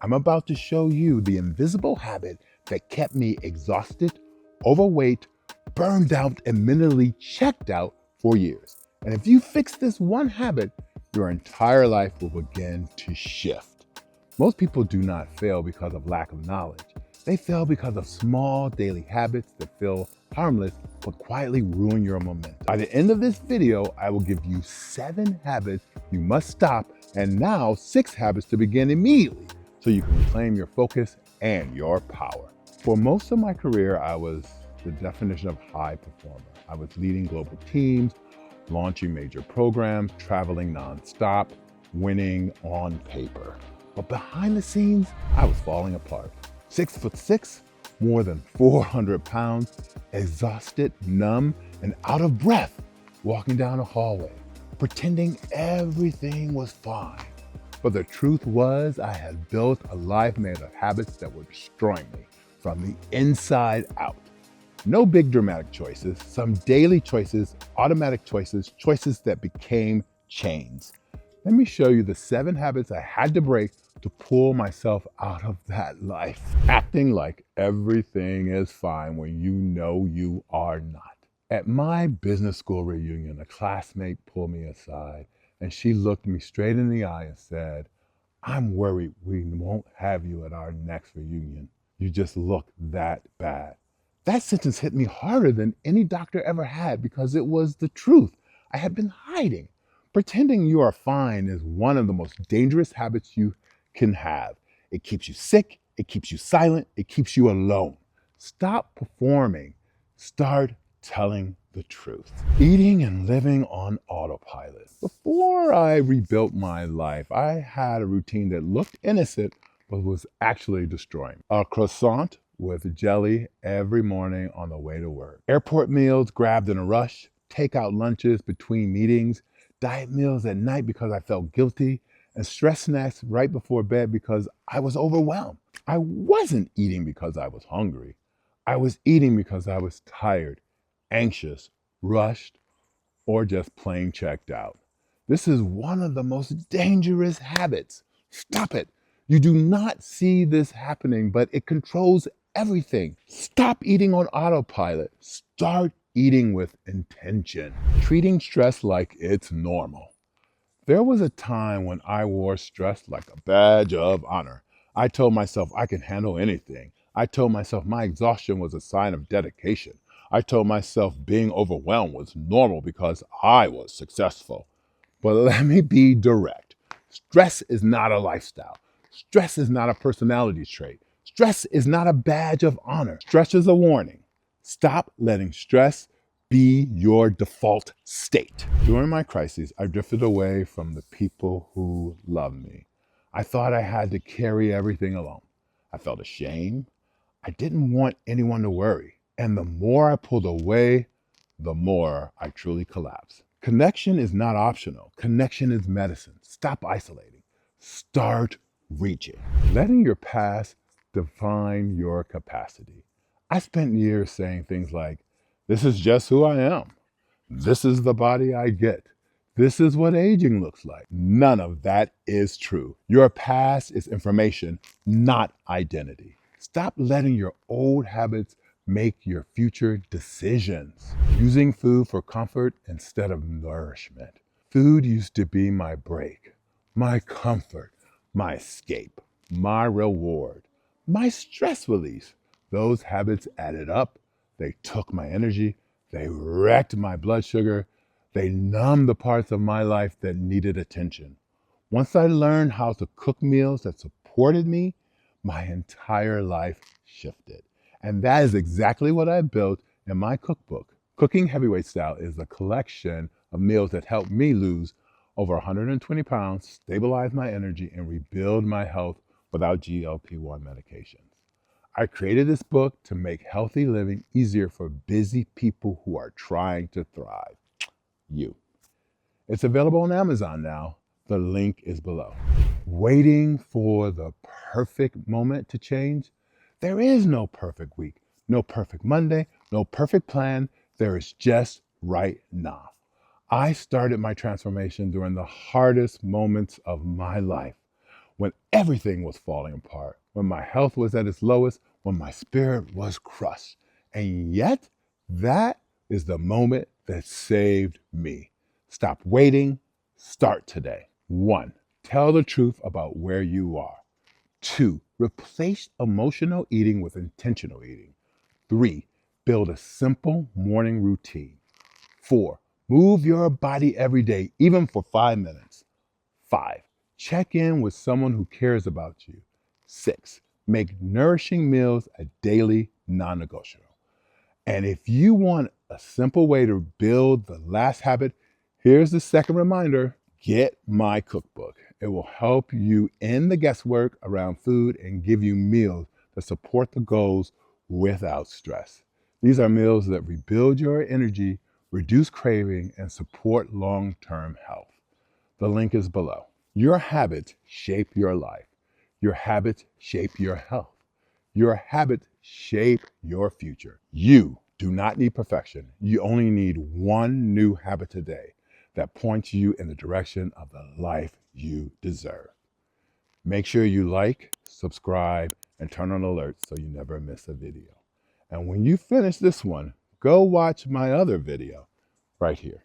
I'm about to show you the invisible habit that kept me exhausted, overweight, burned out, and mentally checked out for years. And if you fix this one habit, your entire life will begin to shift. Most people do not fail because of lack of knowledge. They fail because of small daily habits that feel harmless but quietly ruin your momentum. By the end of this video, I will give you 7 habits you must stop and now 6 habits to begin immediately so you can reclaim your focus and your power. For most of my career, I was the definition of high performer. I was leading global teams, launching major programs, traveling nonstop, winning on paper. But behind the scenes, I was falling apart. 6'6", more than 400 pounds, exhausted, numb, and out of breath, walking down a hallway, pretending everything was fine. But the truth was, I had built a life made of habits that were destroying me from the inside out. No big dramatic choices, some daily choices, automatic choices, choices that became chains. Let me show you the 7 habits I had to break to pull myself out of that life. Acting like everything is fine when you know you are not. At my business school reunion, a classmate pulled me aside and she looked me straight in the eye and said, "I'm worried we won't have you at our next reunion. You just look that bad." That sentence hit me harder than any doctor ever had because it was the truth I had been hiding. Pretending you are fine is one of the most dangerous habits you can have. It keeps you sick, it keeps you silent, it keeps you alone. Stop performing. Start telling the truth. Eating and living on autopilot. Before I rebuilt my life, I had a routine that looked innocent but was actually destroying. A croissant with jelly every morning on the way to work. Airport meals grabbed in a rush, takeout lunches between meetings, diet meals at night because I felt guilty, and stress snacks right before bed because I was overwhelmed. I wasn't eating because I was hungry. I was eating because I was tired, anxious, rushed, or just plain checked out. This is one of the most dangerous habits. Stop it. You do not see this happening, but it controls everything. Stop eating on autopilot. Start eating with intention. Treating stress like it's normal. There was a time when I wore stress like a badge of honor. I told myself I can handle anything. I told myself my exhaustion was a sign of dedication. I told myself being overwhelmed was normal because I was successful. But let me be direct. Stress is not a lifestyle. Stress is not a personality trait. Stress is not a badge of honor. Stress is a warning. Stop letting stress be your default state. During my crises, I drifted away from the people who loved me. I thought I had to carry everything alone. I felt ashamed. I didn't want anyone to worry. And the more I pulled away, the more I truly collapsed. Connection is not optional. Connection is medicine. Stop isolating. Start reaching. Letting your past define your capacity. I spent years saying things like, "This is just who I am. This is the body I get. This is what aging looks like." None of that is true. Your past is information, not identity. Stop letting your old habits make your future decisions. Using food for comfort instead of nourishment. Food used to be my break, my comfort, my escape, my reward, my stress release. Those habits added up. They took my energy. They wrecked my blood sugar. They numbed the parts of my life that needed attention. Once I learned how to cook meals that supported me, my entire life shifted. And that is exactly what I built in my cookbook. Cooking Heavyweight Style is a collection of meals that helped me lose over 120 pounds, stabilize my energy, and rebuild my health without GLP-1 medications. I created this book to make healthy living easier for busy people who are trying to thrive. You. It's available on Amazon now. The link is below. Waiting for the perfect moment to change? There is no perfect week, no perfect Monday, no perfect plan. There is just right now. I started my transformation during the hardest moments of my life, when everything was falling apart, when my health was at its lowest, when my spirit was crushed. And yet, that is the moment that saved me. Stop waiting. Start today. 1. Tell the truth about where you are. 2. Replace emotional eating with intentional eating. 3. Build a simple morning routine. 4. Move your body every day, even for 5 minutes. 5. Check in with someone who cares about you. 6. Make nourishing meals a daily non-negotiable. And if you want a simple way to build the last habit, here's the second reminder. Get my cookbook. It will help you end the guesswork around food and give you meals that support the goals without stress. These are meals that rebuild your energy, reduce craving, and support long-term health. The link is below. Your habits shape your life. Your habits shape your health. Your habits shape your future. You do not need perfection. You only need one new habit today that points you in the direction of the life you deserve. Make sure you like, subscribe, and turn on alerts so you never miss a video. And when you finish this one, go watch my other video right here.